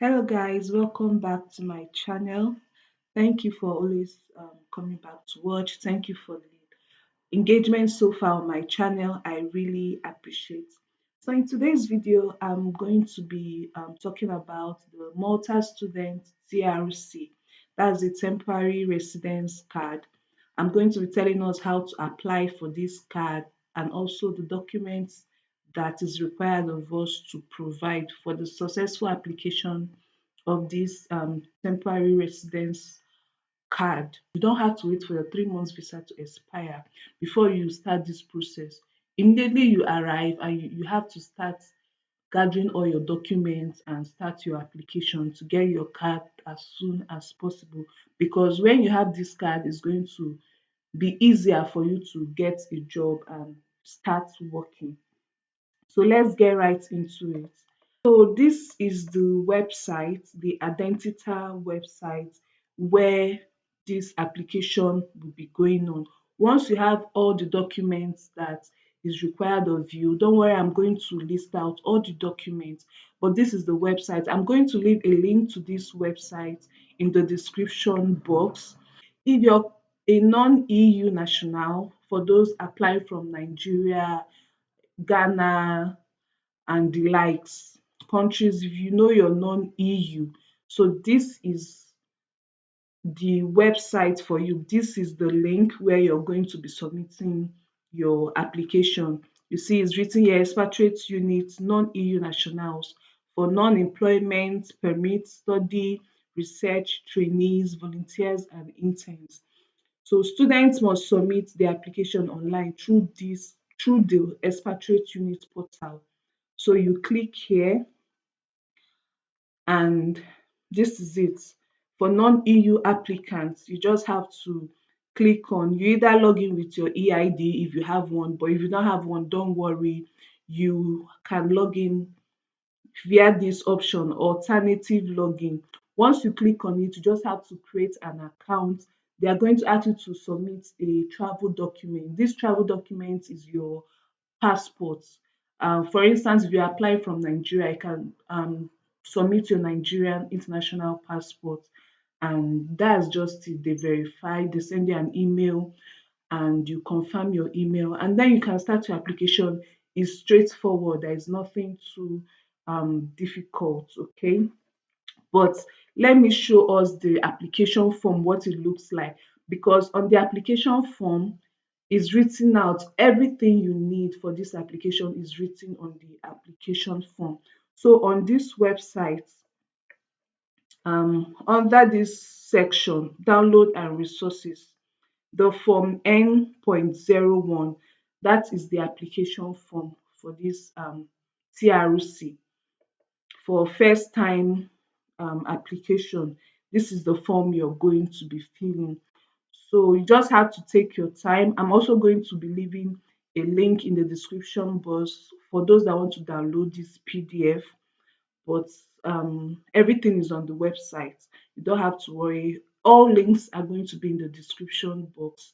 Hello guys, welcome back to my channel. Thank you for always coming back to watch. Thank you for the engagement so far on my channel. I really appreciate. So in today's video, I'm going to be talking about the Malta Student TRC. That's the temporary residence card. I'm going to be telling us how to apply for this card and also the documents that is required of us to provide for the successful application of this temporary residence card. You don't have to wait for your 3 months visa to expire before you start this process. Immediately you arrive and you have to start gathering all your documents and start your application to get your card as soon as possible, because when you have this card, it's going to be easier for you to get a job and start working. So let's get right into it. So this is the website, the Identita website, where this application will be going on. Once you have all the documents that is required of you, don't worry, I'm going to list out all the documents, but this is the website. I'm going to leave a link to this website in the description box. If you're a non-EU national, for those applying from Nigeria, Ghana, and the likes countries, if you know you're non-EU, so this is the website for you. This is the link where you're going to be submitting your application. You see it's written here: expatriate unit, non-EU nationals, for non-employment permit, study, research, trainees, volunteers and interns. So students must submit their application online through the expatriate unit portal. So you click here and this is it. For non-EU applicants, you just have to click on, you either log in with your EID if you have one, but if you don't have one, don't worry, you can log in via this option, alternative login. Once you click on it, you just have to create an account. They are going to ask you to submit a travel document. This travel document is your passport. For instance, if you apply from Nigeria, you can submit your Nigerian international passport, and that's just it. They verify, they send you an email, and you confirm your email, and then you can start your application. It's straightforward. There is nothing too difficult. Okay, but let me show us the application form, what it looks like, because on the application form is written out everything you need for this application is written on the application form. So on this website, under this section, download and resources, the form N.01, that is the application form for this TRC for first time application. This is the form you're going to be filling. So you just have to take your time. I'm also going to be leaving a link in the description box for those that want to download this PDF, but everything is on the website. You don't have to worry. All links are going to be in the description box.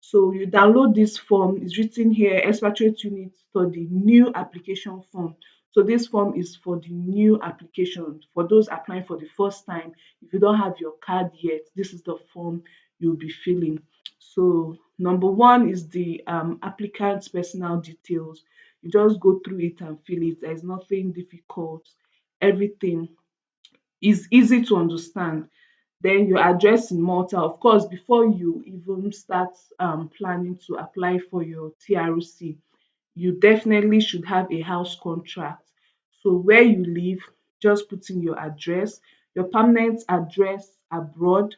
So you download this form. It's written here: expatriate unit study new application form. So this form is for the new application, for those applying for the first time. If you don't have your card yet, this is the form you'll be filling. So number one is the applicant's personal details. You just go through it and fill it. There's nothing difficult. Everything is easy to understand. Then your address in Malta. Of course, before you even start planning to apply for your TRC, you definitely should have a house contract. So where you live, just put in your address, your permanent address abroad,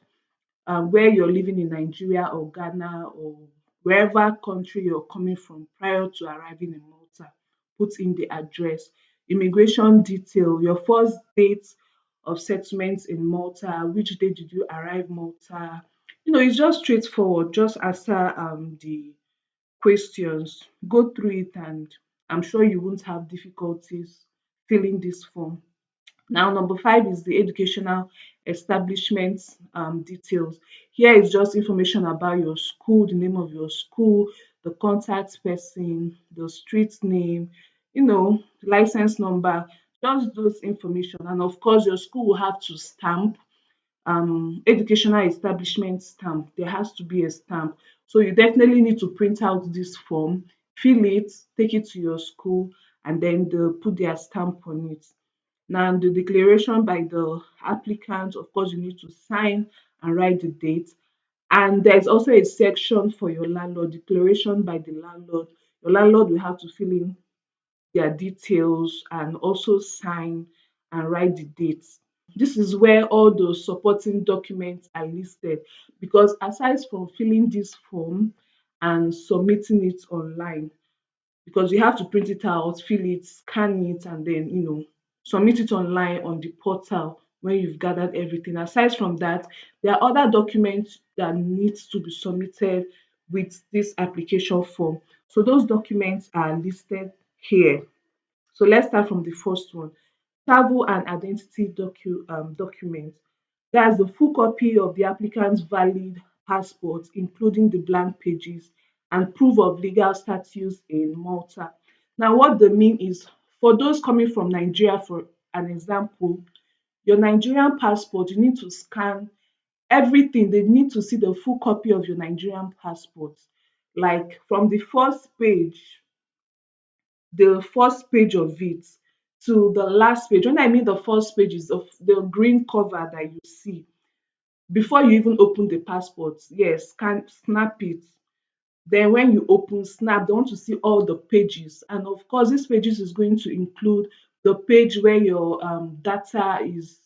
where you're living in Nigeria or Ghana or wherever country you're coming from prior to arriving in Malta. Put in the address, immigration detail, your first date of settlement in Malta, which day did you arrive Malta. It's just straightforward. Just answer the questions, go through it, and I'm sure you won't have difficulties filling this form. Now, number five is the educational establishment details. Here is just information about your school, the name of your school, the contact person, the street name, license number. Just those information. And of course, your school will have to stamp educational establishment stamp. There has to be a stamp. So you definitely need to print out this form, fill it, take it to your school, and then they'll put their stamp on it. Now, the declaration by the applicant, of course, you need to sign and write the date. And there's also a section for your landlord, declaration by the landlord. Your landlord will have to fill in their details and also sign and write the dates. This is where all those supporting documents are listed, because aside from filling this form and submitting it online, because you have to print it out, fill it, scan it, and then submit it online on the portal when you've gathered everything. Aside from that, there are other documents that needs to be submitted with this application form. So those documents are listed here. So let's start from the first one. Travel and identity document. That's the full copy of the applicant's valid passport, including the blank pages, and proof of legal status in Malta. Now, what they mean is, for those coming from Nigeria, for an example, your Nigerian passport, you need to scan everything. They need to see the full copy of your Nigerian passport, like from the first page of it to the last page. When I mean the first page is of the green cover that you see before you even open the passport. Yes, snap it. Then when you open Snap, they want to see all the pages. And of course, these pages is going to include the page where your data is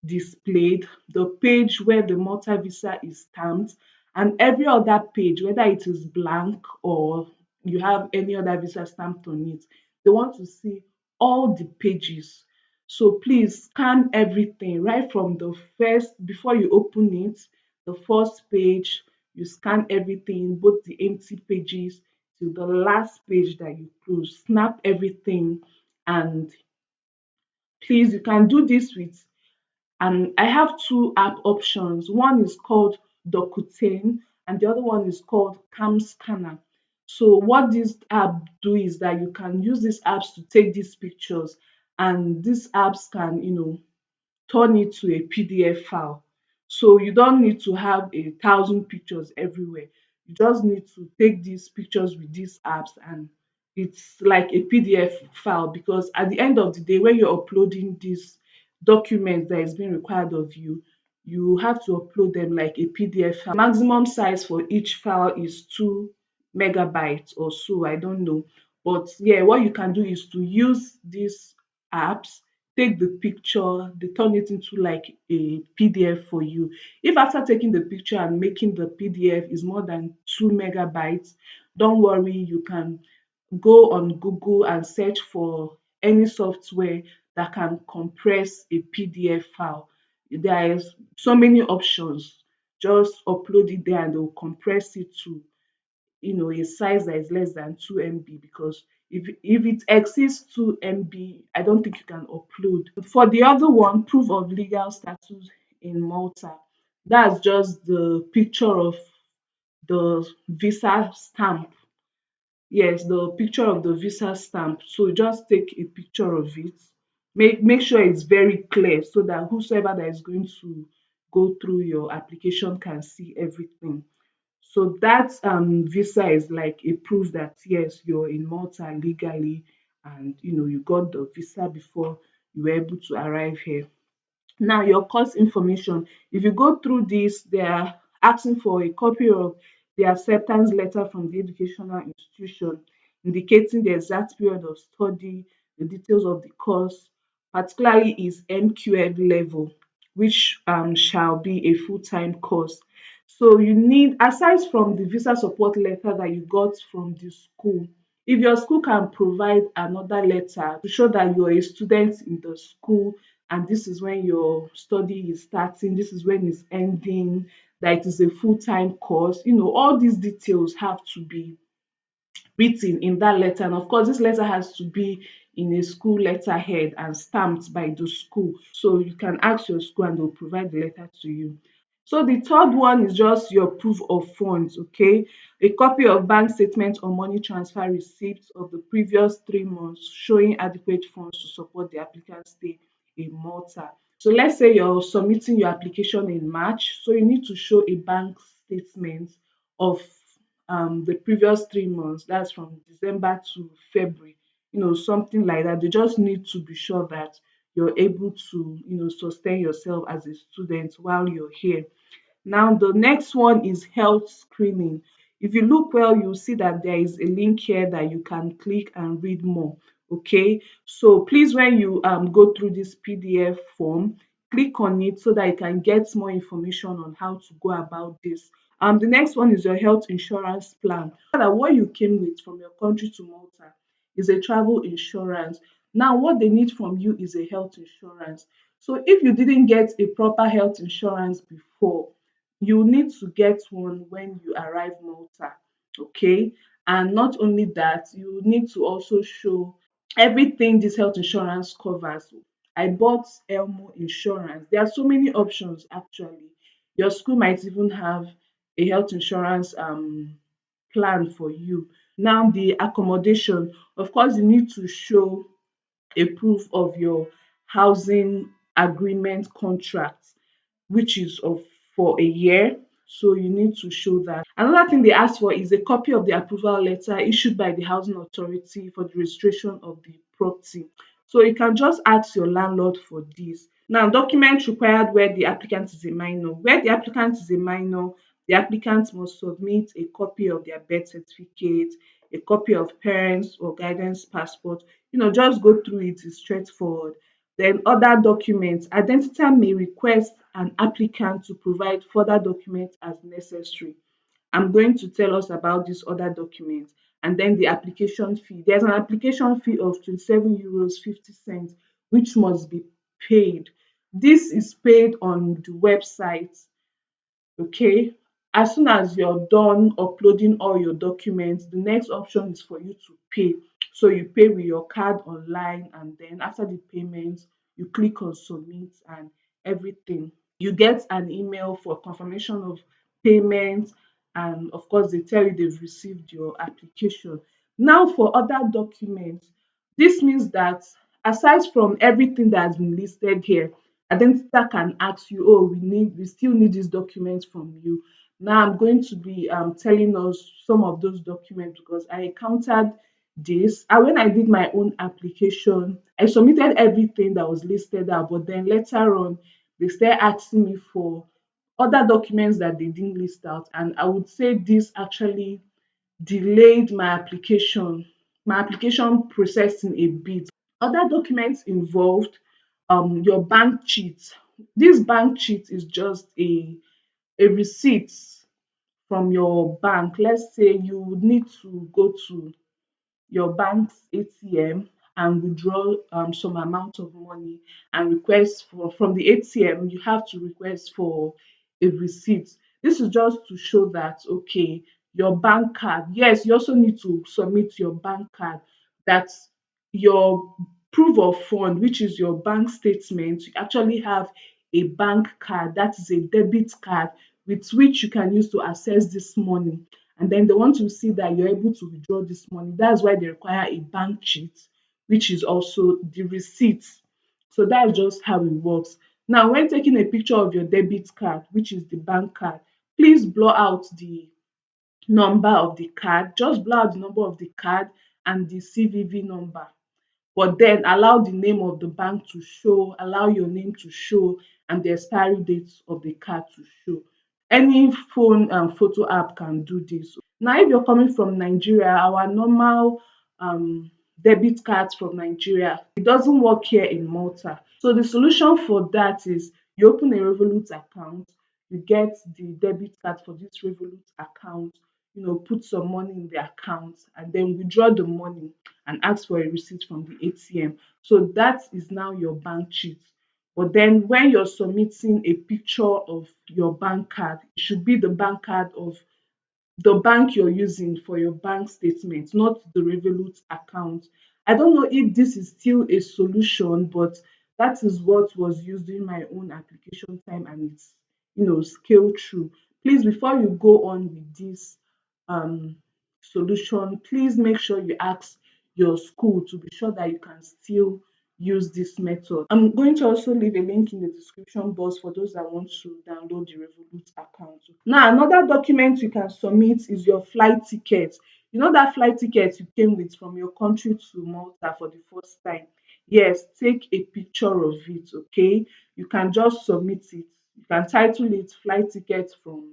displayed, the page where the Malta visa is stamped, and every other page, whether it is blank or you have any other visa stamped on it. They want to see all the pages. So please scan everything right from the first, before you open it, the first page, you scan everything, both the empty pages to the last page that you close. Snap everything, and please, you can do this with, and I have two app options. One is called Docutane and the other one is called Cam Scanner. So what this app do is that you can use these apps to take these pictures, and these apps can, turn it to a PDF file. So you don't need to have 1,000 pictures everywhere. You just need to take these pictures with these apps, and it's like a PDF file, because at the end of the day, when you're uploading this document that is being required of you, you have to upload them like a PDF file. Maximum size for each file is 2 megabytes or so. I don't know. But yeah, what you can do is to use these apps, take the picture, they turn it into like a PDF for you. If after taking the picture and making the PDF is more than 2 megabytes, don't worry, you can go on Google and search for any software that can compress a PDF file. There is so many options. Just upload it there and they'll compress it to a size that is less than 2 MB, because if it exceeds 2 MB, I don't think you can upload. For the other one, proof of legal status in Malta, that's just the picture of the visa stamp. Yes, the picture of the visa stamp. So just take a picture of it. Make sure it's very clear so that whosoever that is going to go through your application can see everything. So that visa is like a proof that yes, you're in Malta legally, and you got the visa before you were able to arrive here. Now, your course information. If you go through this, they are asking for a copy of the acceptance letter from the educational institution, indicating the exact period of study, the details of the course, particularly is MQL level, which shall be a full-time course. So you need, aside from the visa support letter that you got from the school, if your school can provide another letter to show that you're a student in the school, and this is when your study is starting, this is when it's ending, that it is a full-time course, all these details have to be written in that letter. And of course, this letter has to be in a school letterhead and stamped by the school. So you can ask your school and they'll provide the letter to you. So the third one is just your proof of funds, okay? A copy of bank statement or money transfer receipts of the previous 3 months showing adequate funds to support the applicant's stay in Malta. So let's say you're submitting your application in March, so you need to show a bank statement of the previous 3 months, that's from December to February, something like that. They just need to be sure that you're able to, sustain yourself as a student while you're here. Now, the next one is health screening. If you look well, you'll see that there is a link here that you can click and read more. Okay, so please, when you go through this PDF form, click on it so that you can get more information on how to go about this. The next one is your health insurance plan. That what you came with from your country to Malta is a travel insurance. Now, what they need from you is a health insurance. So if you didn't get a proper health insurance before, you need to get one when you arrive Malta, okay? And not only that, you need to also show everything this health insurance covers. I bought Elmo insurance. There are so many options actually. Your school might even have a health insurance plan for you. Now, the accommodation, of course, you need to show a proof of your housing agreement contract, which is of for a year. So you need to show that. Another thing they ask for is a copy of the approval letter issued by the housing authority for the registration of the property. So you can just ask your landlord for this. Now, documents required where the applicant is a minor. Where the applicant is a minor, the applicant must submit a copy of their birth certificate, a copy of parents or guidance passport. Just go through it. It's straightforward. Then other documents. Identity may request an applicant to provide further documents as necessary. I'm going to tell us about these other documents. And then the application fee. There's an application fee of 27 euros 50 cents, which must be paid. This is paid on the website. Okay, as soon as you're done uploading all your documents, the next option is for you to pay. So you pay with your card online, and then after the payment you click on submit and everything. You get an email for confirmation of payment, and of course they tell you they've received your application. Now, for other documents, this means that aside from everything that has been listed here, Identita can ask you, oh, we still need these documents from you. Now I'm going to be telling us some of those documents because I encountered this. And when I did my own application, I submitted everything that was listed out, but then later on, they started asking me for other documents that they didn't list out. And I would say this actually delayed my application processing a bit. Other documents involved your bank cheat. This bank cheat is just a receipt from your bank. Let's say you would need to go to your bank's ATM and withdraw some amount of money and request for from the ATM, you have to request for a receipt. This is just to show that okay, your bank card. Yes, you also need to submit your bank card. That your proof of fund, which is your bank statement, you actually have a bank card that is a debit card with which you can use to access this money, and then they want to see that you're able to withdraw this money. That's why they require a bank sheet, which is also the receipt. So that's just how it works. Now, when taking a picture of your debit card, which is the bank card, please blur out the number of the card. Just blur out the number of the card and the CVV number, but then allow the name of the bank to show, allow your name to show, and the expiry date of the card to show. Any phone photo app can do this. Now, if you're coming from Nigeria, our normal debit cards from Nigeria, it doesn't work here in Malta. So the solution for that is you open a Revolut account, you get the debit card for this Revolut account, put some money in the account, and then withdraw the money and ask for a receipt from the ATM. So that is now your bank sheet. But then when you're submitting a picture of your bank card, it should be the bank card of the bank you're using for your bank statement, not the Revolut account. I don't know if this is still a solution, but that is what was used during my own application time, and scale through. Please, before you go on with this um solution, please make sure you ask your school to be sure that you can still use this method. I'm going to also leave a link in the description box for those that want to download the Revolut account. Now, another document you can submit is your flight ticket. You know that flight ticket you came with from your country to Malta for the first time. Yes, take a picture of it, okay? You can just submit it. You can title it flight ticket from,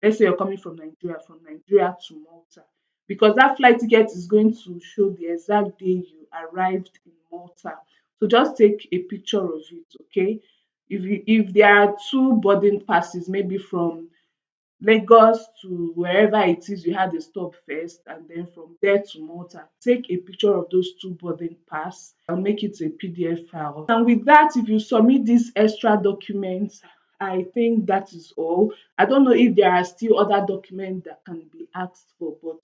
let's say you're coming from Nigeria to Malta, because that flight ticket is going to show the exact day you arrived in Malta. So just take a picture of it, okay? If there are two boarding passes, maybe from Lagos to wherever it is you had a stop first, and then from there to Malta, take a picture of those two boarding pass and make it a PDF file. And with that, if you submit these extra documents, I think that is all. I don't know if there are still other documents that can be asked for, but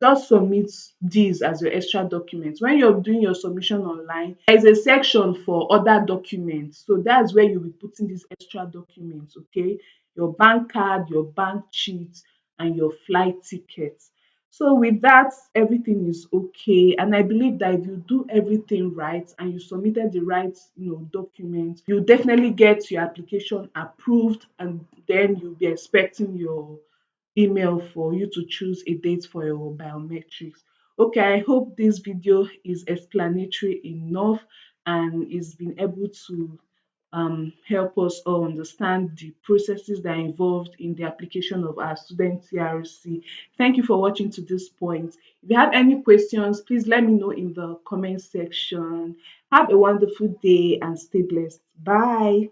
just submit these as your extra documents. When you're doing your submission online, there is a section for other documents. So that's where you'll be putting these extra documents, okay? Your bank card, your bank sheet, and your flight tickets. So with that, everything is okay. And I believe that if you do everything right and you submitted the right, documents, you definitely get your application approved, and then you'll be expecting your email for you to choose a date for your biometrics. Okay, I hope this video is explanatory enough and is been able to help us all understand the processes that are involved in the application of our student TRC. Thank you for watching to this point. If you have any questions, please let me know in the comment section. Have a wonderful day and stay blessed. Bye.